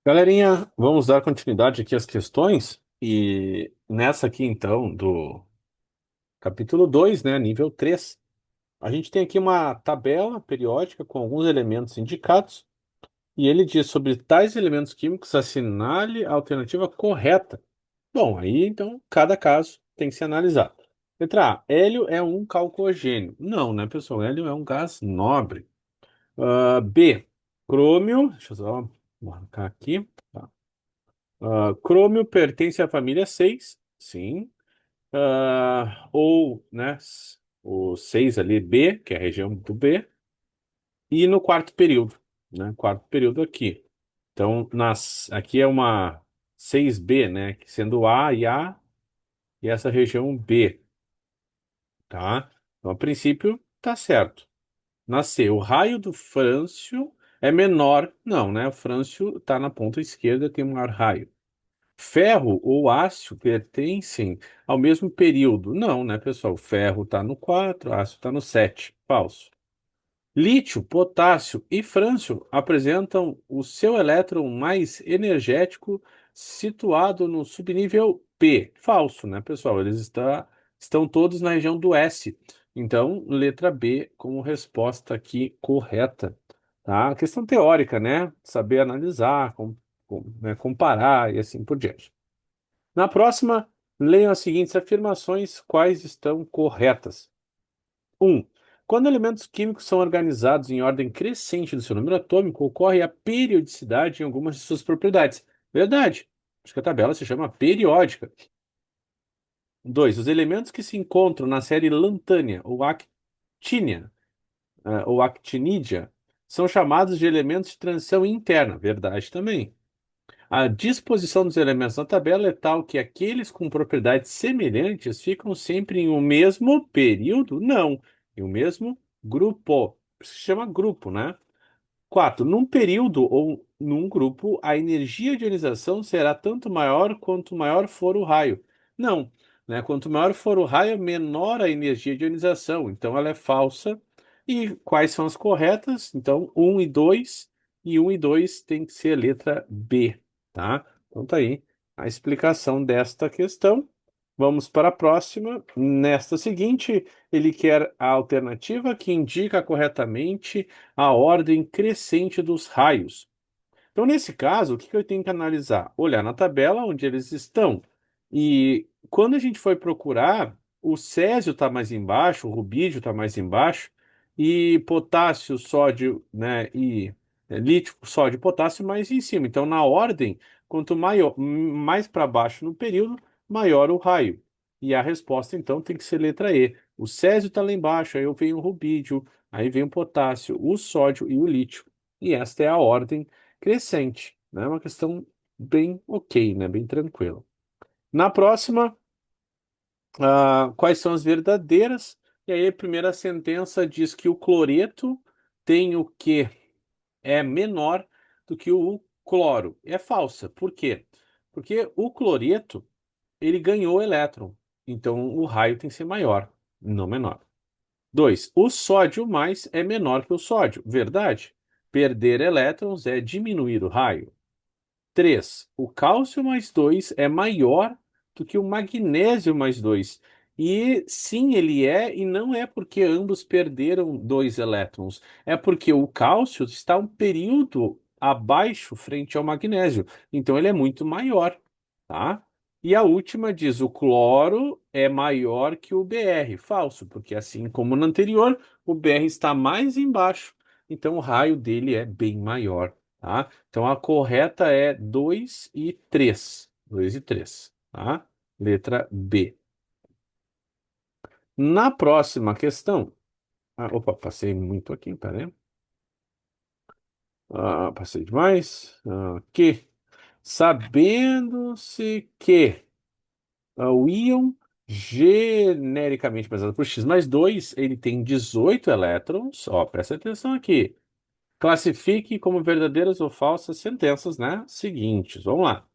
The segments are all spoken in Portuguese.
Galerinha, vamos dar continuidade aqui às questões e nessa aqui então do capítulo 2, né, nível 3, a gente tem aqui uma tabela periódica com alguns elementos indicados e ele diz sobre tais elementos químicos assinale a alternativa correta. Bom, aí então cada caso tem que ser analisado. Letra A, hélio é um calcogênio. Não, né, pessoal? Hélio é um gás nobre. B, crômio, deixa eu só marcar aqui. Tá. Crômio pertence à família 6, sim. Ou, né, o 6 ali, B, que é a região do B. E no quarto período, né? Quarto período aqui. Então, aqui é uma 6B, né? Sendo A e essa região B, tá? Então, a princípio, tá certo. Na C, o raio do Frâncio é menor. Não, né? O Frâncio está na ponta esquerda, tem um maior raio. Ferro ou aço pertencem ao mesmo período? Não, né, pessoal? Ferro está no 4, aço está no 7. Falso. Lítio, potássio e frâncio apresentam o seu elétron mais energético situado no subnível P. Falso, né, pessoal? Estão todos na região do S. Então, letra B como resposta aqui correta. Tá? Questão teórica, né? Saber analisar, né, comparar e assim por diante. Na próxima, leiam as seguintes afirmações, quais estão corretas. 1. Quando elementos químicos são organizados em ordem crescente do seu número atômico, ocorre a periodicidade em algumas de suas propriedades. Verdade. Acho que a tabela se chama periódica. 2. Os elementos que se encontram na série lantânea ou actínia, ou actinídea são chamados de elementos de transição interna. Verdade também. A disposição dos elementos na tabela é tal que aqueles com propriedades semelhantes ficam sempre em um mesmo período? Não, em um mesmo grupo. Se chama grupo, né? 4. Num período ou num grupo, a energia de ionização será tanto maior quanto maior for o raio. Não, né? Quanto maior for o raio, menor a energia de ionização. Então ela é falsa. E quais são as corretas? Então, um e 2. E um e 2 tem que ser a letra B, tá? Então tá aí a explicação desta questão. Vamos para a próxima. Nesta seguinte, ele quer a alternativa que indica corretamente a ordem crescente dos raios. Então, nesse caso, o que que eu tenho que analisar? Olhar na tabela onde eles estão. E quando a gente foi procurar, o césio está mais embaixo, o rubídio está mais embaixo, e potássio, sódio, né, e lítio, sódio e potássio mais em cima. Então, na ordem, quanto maior, mais para baixo no período, maior o raio. E a resposta, então, tem que ser letra E. O césio está lá embaixo, aí eu venho o rubídio, aí vem o potássio, o sódio e o lítio. E esta é a ordem crescente, né? Uma questão bem ok, né? Bem tranquila. Na próxima, quais são as verdadeiras? E aí, a primeira sentença diz que o cloreto tem o Q é menor do que o cloro. É falsa. Por quê? Porque o cloreto, ele ganhou elétron. Então, o raio tem que ser maior, não menor. 2. O sódio mais é menor que o sódio. Verdade? Perder elétrons é diminuir o raio. 3. O cálcio mais 2 é maior do que o magnésio mais 2. E sim, ele é, e não é porque ambos perderam 2 elétrons. É porque o cálcio está um período abaixo frente ao magnésio. Então ele é muito maior, tá? E a última diz: o cloro é maior que o Br. Falso, porque assim como no anterior, o Br está mais embaixo. Então o raio dele é bem maior, tá? Então a correta é 2 e 3. 2 e 3, tá? Letra B. Na próxima questão. Opa, passei muito aqui, peraí. Passei demais. Que, sabendo-se que o íon genericamente pesado por x mais 2 ele tem 18 elétrons. Ó, presta atenção aqui. Classifique como verdadeiras ou falsas sentenças, né? Seguintes. Vamos lá.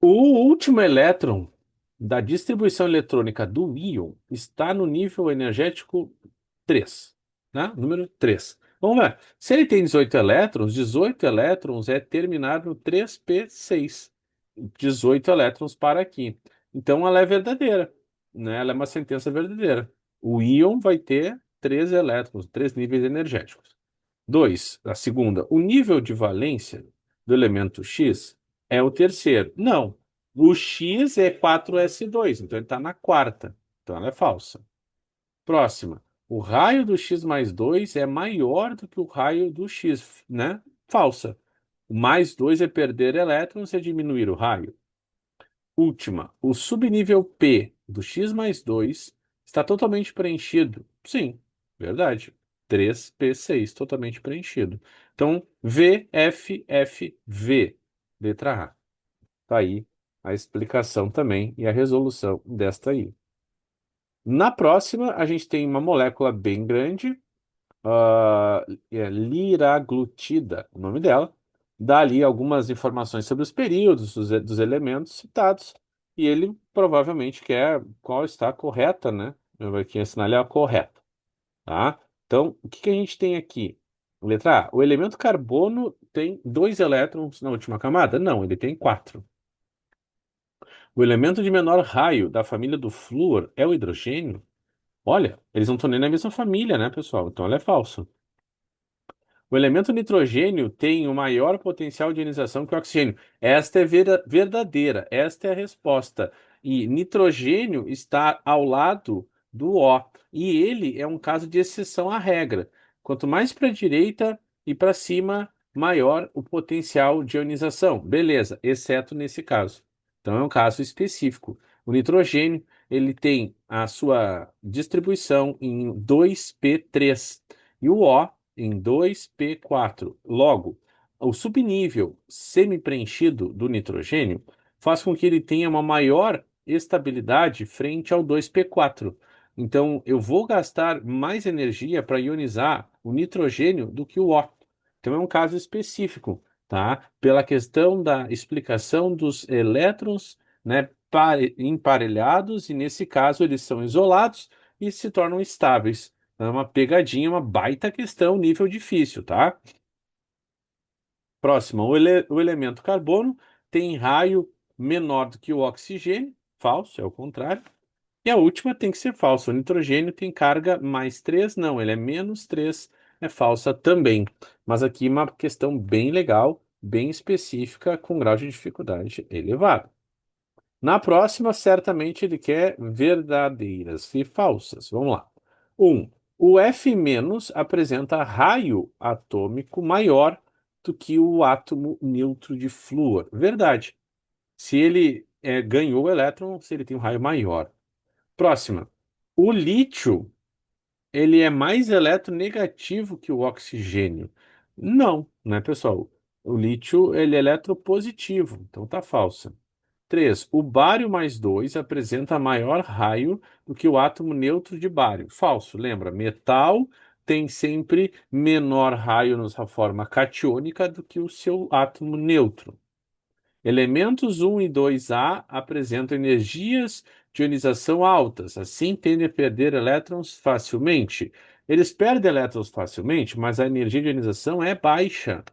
O último elétron da distribuição eletrônica do íon está no nível energético 3, né? Número 3. Vamos ver. Se ele tem 18 elétrons é terminar no 3p6. 18 elétrons para aqui. Então ela é verdadeira, né? Ela é uma sentença verdadeira. O íon vai ter 3 elétrons, 3 níveis energéticos. Dois, a segunda, o nível de valência do elemento X é o terceiro. Não, o X é 4s2, então ele está na quarta. Então ela é falsa. Próxima. O raio do x mais 2 é maior do que o raio do x, né? Falsa. O mais 2 é perder elétrons e diminuir o raio. Última. O subnível P do x mais 2 está totalmente preenchido. Sim, verdade. 3p6 totalmente preenchido. Então, V, F, F, V. Letra A. Tá aí a explicação também e a resolução desta aí. Na próxima, a gente tem uma molécula bem grande, é liraglutida, o nome dela. Dá ali algumas informações sobre os períodos dos elementos citados, e ele provavelmente quer qual está correta, né? Eu vou aqui ensinar ele a correta, tá? Então, o que que a gente tem aqui? Letra A, o elemento carbono tem 2 elétrons na última camada? Não, ele tem 4. O elemento de menor raio da família do flúor é o hidrogênio? Olha, eles não estão nem na mesma família, né, pessoal? Então ela é falsa. O elemento nitrogênio tem o maior potencial de ionização que o oxigênio. Esta é verdadeira, esta é a resposta. E nitrogênio está ao lado do O. E ele é um caso de exceção à regra. Quanto mais para a direita e para cima, maior o potencial de ionização. Beleza, exceto nesse caso. Então é um caso específico. O nitrogênio, ele tem a sua distribuição em 2p3 e o O em 2p4. Logo, o subnível semi-preenchido do nitrogênio faz com que ele tenha uma maior estabilidade frente ao 2p4. Então, eu vou gastar mais energia para ionizar o nitrogênio do que o O. Então, é um caso específico, tá? Pela questão da explicação dos elétrons, né, emparelhados, e nesse caso eles são isolados e se tornam estáveis. É uma pegadinha, uma baita questão, nível difícil, tá? Próxima, o elemento carbono tem raio menor do que o oxigênio, falso, é o contrário. E a última tem que ser falsa. O nitrogênio tem carga mais 3, não, ele é menos 3, é falsa também. Mas aqui uma questão bem legal, bem específica, com grau de dificuldade elevado. Na próxima, certamente ele quer verdadeiras e falsas. Vamos lá. 1. O F- apresenta raio atômico maior do que o átomo neutro de flúor. Verdade. Se ele ganhou o elétron, se ele tem um raio maior. Próxima. O lítio, ele é mais eletronegativo que o oxigênio. Não, né, pessoal? O lítio, ele é eletropositivo, então tá falsa. 3. O bário mais 2 apresenta maior raio do que o átomo neutro de bário. Falso, lembra? Metal tem sempre menor raio na sua forma catiônica do que o seu átomo neutro. Elementos 1 e 2A apresentam energias de ionização altas, assim tendem a perder elétrons facilmente. Eles perdem elétrons facilmente, mas a energia de ionização é baixa.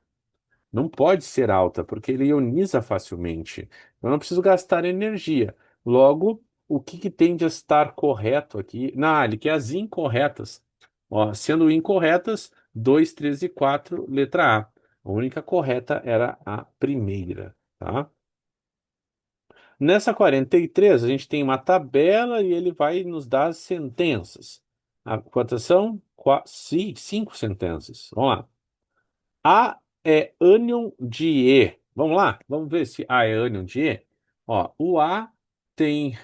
Não pode ser alta, porque ele ioniza facilmente. Eu não preciso gastar energia. Logo, o que que tende a estar correto aqui? Não, ele quer as incorretas. Ó, sendo incorretas, 2, 3 e 4, letra A. A única correta era a primeira, tá? Nessa 43, a gente tem uma tabela e ele vai nos dar as sentenças. Quantas são? Cinco sentenças. Vamos lá. A é ânion de E. Vamos lá? Vamos ver se A é ânion de E. Ó, o A tem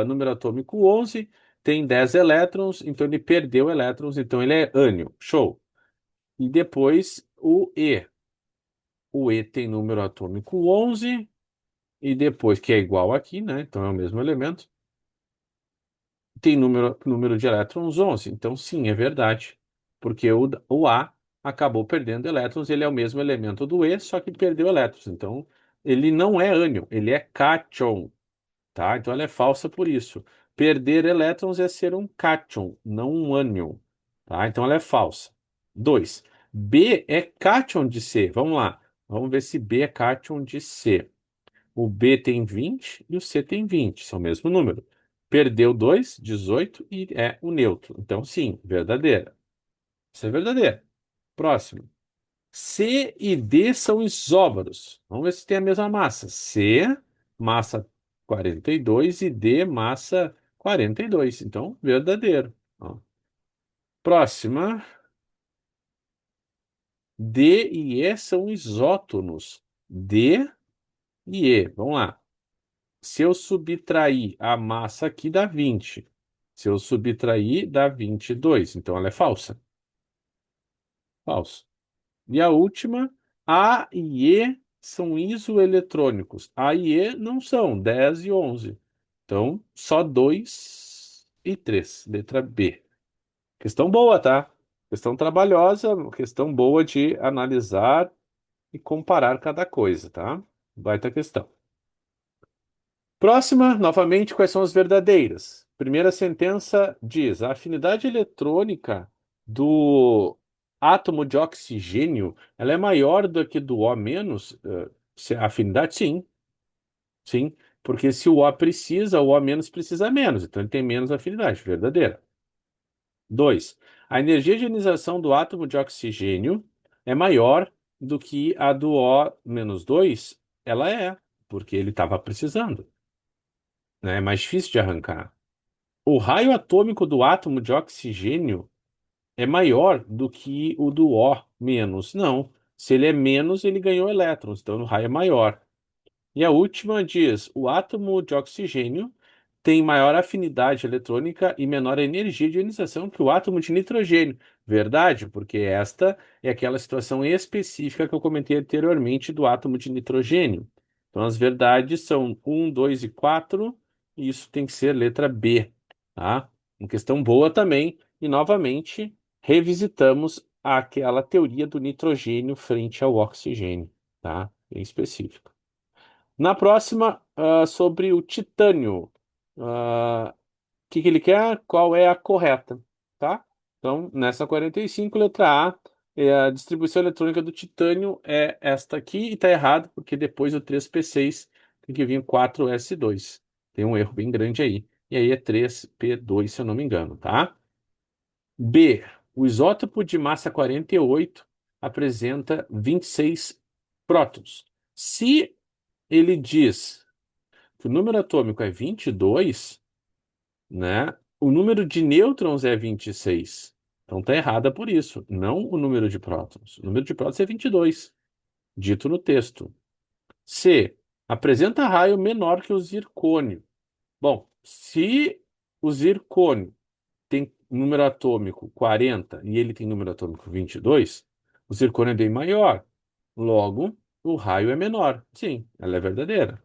número atômico 11, tem 10 elétrons, então ele perdeu elétrons, então ele é ânion. Show. E depois o E. O E tem número atômico 11, e depois, que é igual aqui, né? Então é o mesmo elemento, tem número de elétrons 11. Então, sim, é verdade. Porque o A acabou perdendo elétrons, ele é o mesmo elemento do E, só que perdeu elétrons. Então, ele não é ânion, ele é cátion, tá? Então, ela é falsa por isso. Perder elétrons é ser um cátion, não um ânion, tá? Então, ela é falsa. 2. B é cátion de C. Vamos lá. Vamos ver se B é cátion de C. O B tem 20 e o C tem 20. São o mesmo número. Perdeu 2, 18 e é o neutro. Então, sim, verdadeira. Isso é verdadeira. Próximo. C e D são isóbaros. Vamos ver se tem a mesma massa. C, massa 42 e D, massa 42. Então, verdadeiro. Ó. Próxima. D e E são isótonos. D e E. Vamos lá. Se eu subtrair a massa aqui, dá 20. Se eu subtrair, dá 22. Então, ela é falsa. Falso. E a última, A e E são isoeletrônicos. A e E não são, 10 e 11. Então, só 2 e 3. Letra B. Questão boa, tá? Questão trabalhosa, questão boa de analisar e comparar cada coisa, tá? Baita questão. Próxima, novamente, quais são as verdadeiras? Primeira sentença diz: a afinidade eletrônica do átomo de oxigênio, ela é maior do que do O menos? A afinidade, sim, sim, porque se o O precisa, o O menos precisa menos, então ele tem menos afinidade, verdadeira. 2. A energia de ionização do átomo de oxigênio é maior do que a do O menos 2? Ela é, porque ele estava precisando, né? É mais difícil de arrancar. O raio atômico do átomo de oxigênio é maior do que o do O menos. Não. Se ele é menos, ele ganhou elétrons, então o raio é maior. E a última diz: o átomo de oxigênio tem maior afinidade eletrônica e menor energia de ionização que o átomo de nitrogênio. Verdade, porque esta é aquela situação específica que eu comentei anteriormente do átomo de nitrogênio. Então, as verdades são um, 2 e 4, e isso tem que ser letra B, tá? Uma questão boa também, e novamente revisitamos aquela teoria do nitrogênio frente ao oxigênio, tá? Bem específico. Na próxima, sobre o titânio. O que que ele quer? Qual é a correta, tá? Então, nessa 45, letra A, a distribuição eletrônica do titânio é esta aqui e está errado, porque depois do 3p6 tem que vir 4s2. Tem um erro bem grande aí. E aí é 3p2, se eu não me engano, tá? B, o isótopo de massa 48 apresenta 26 prótons. Se ele diz que o número atômico é 22, né? O número de nêutrons é 26. Então tá errada por isso, não o número de prótons. O número de prótons é 22, dito no texto. C. Apresenta raio menor que o zircônio. Bom, se o zircônio tem número atômico 40 e ele tem número atômico 22, o zircônio é bem maior. Logo, o raio é menor. Sim, ela é verdadeira.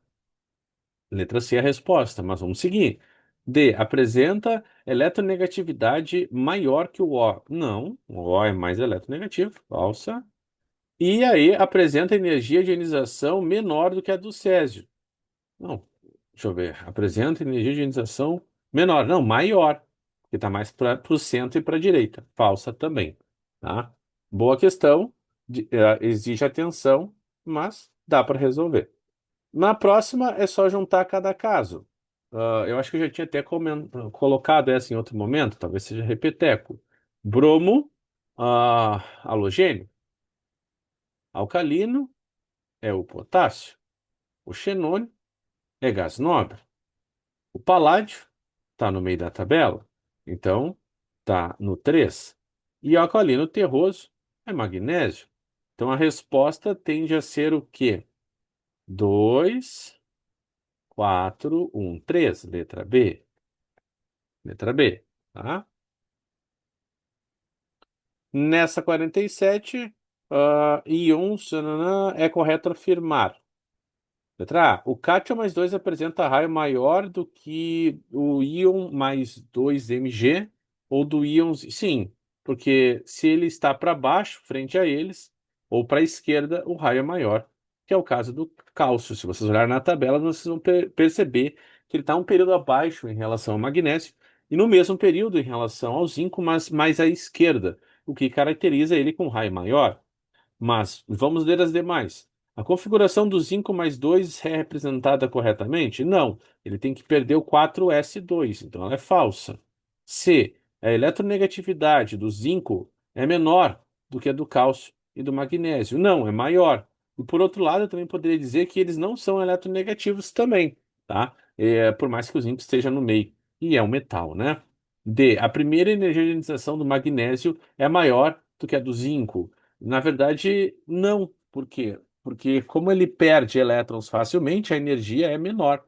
Letra C é a resposta, mas vamos seguir. D. Apresenta eletronegatividade maior que o O. Não, o O é mais eletronegativo. Falsa. E aí apresenta energia de ionização menor do que a do césio. Não, deixa eu ver. Apresenta energia de ionização menor. Não, maior. Que está mais para o centro e para a direita. Falsa também. Tá? Boa questão. Exige atenção, mas dá para resolver. Na próxima é só juntar cada caso. Eu acho que eu já tinha até colocado essa em outro momento, talvez seja repeteco. Bromo, halogênio. Alcalino é o potássio. O xenônio é gás nobre. O paládio está no meio da tabela, então está no 3. E o alcalino terroso é magnésio. Então a resposta tende a ser o quê? 2, 4, 1, 3, letra B. Letra B, tá? Nessa 47, íons, nananã, é correto afirmar. Letra A. O cátion mais 2 apresenta raio maior do que o íon mais 2 Mg ou do íon. Sim, porque se ele está para baixo, frente a eles, ou para a esquerda, o raio é maior, que é o caso do cálcio. Se vocês olharem na tabela, vocês vão perceber que ele está um período abaixo em relação ao magnésio e no mesmo período em relação ao zinco, mas mais à esquerda. o que caracteriza ele com raio maior. Mas vamos ler as demais. A configuração do zinco mais 2 é representada corretamente? Não. Ele tem que perder o 4s2, então ela é falsa. C. A eletronegatividade do zinco é menor do que a do cálcio e do magnésio. Não, é maior. E por outro lado, eu também poderia dizer que eles não são eletronegativos também, tá? Por mais que o zinco esteja no meio. E é um metal, né? D. A primeira energização do magnésio é maior do que a do zinco. Na verdade, não. Por quê? Porque como ele perde elétrons facilmente, a energia é menor.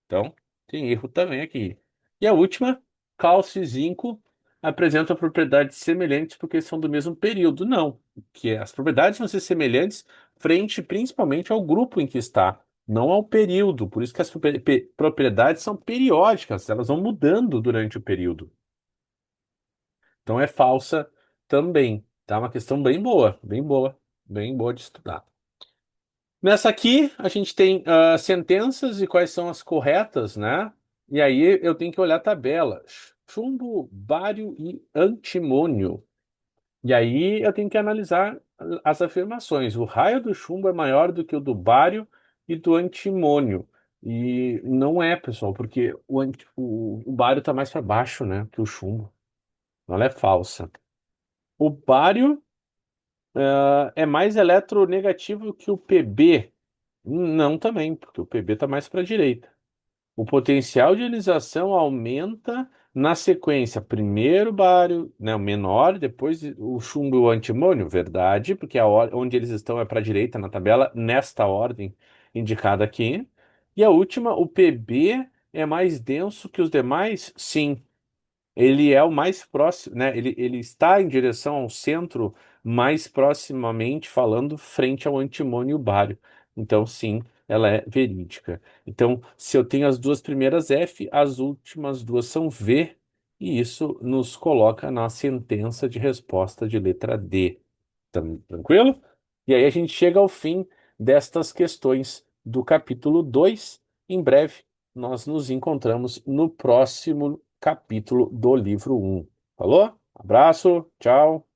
Então, tem erro também aqui. E a última, cálcio e zinco apresentam propriedades semelhantes porque são do mesmo período. Não, que as propriedades vão ser semelhantes frente principalmente ao grupo em que está, não ao período. Por isso que as propriedades são periódicas, elas vão mudando durante o período. Então é falsa também. Tá? Uma questão bem boa, bem boa de estudar. Nessa aqui, a gente tem sentenças e quais são as corretas, né? E aí eu tenho que olhar a tabela. Chumbo, bário e antimônio. E aí eu tenho que analisar as afirmações. O raio do chumbo é maior do que o do bário e do antimônio. E não é, pessoal, porque o bário está mais para baixo, né, que o chumbo. Então ela é falsa. O bário é mais eletronegativo que o PB. Não também, porque o PB está mais para a direita. O potencial de ionização aumenta na sequência. Primeiro o bário, né, o menor, depois o chumbo e o antimônio. Verdade, porque onde eles estão é para a direita na tabela, nesta ordem indicada aqui. E a última, o PB é mais denso que os demais? Sim. Ele é o mais próximo, né? Ele está em direção ao centro, mais proximamente falando, frente ao antimônio bário. Então, sim, ela é verídica. Então, se eu tenho as duas primeiras F, as últimas duas são V, e isso nos coloca na sentença de resposta de letra D. Tranquilo? E aí a gente chega ao fim destas questões do capítulo 2. Em breve, nós nos encontramos no próximo capítulo do livro 1. Falou? Abraço, tchau.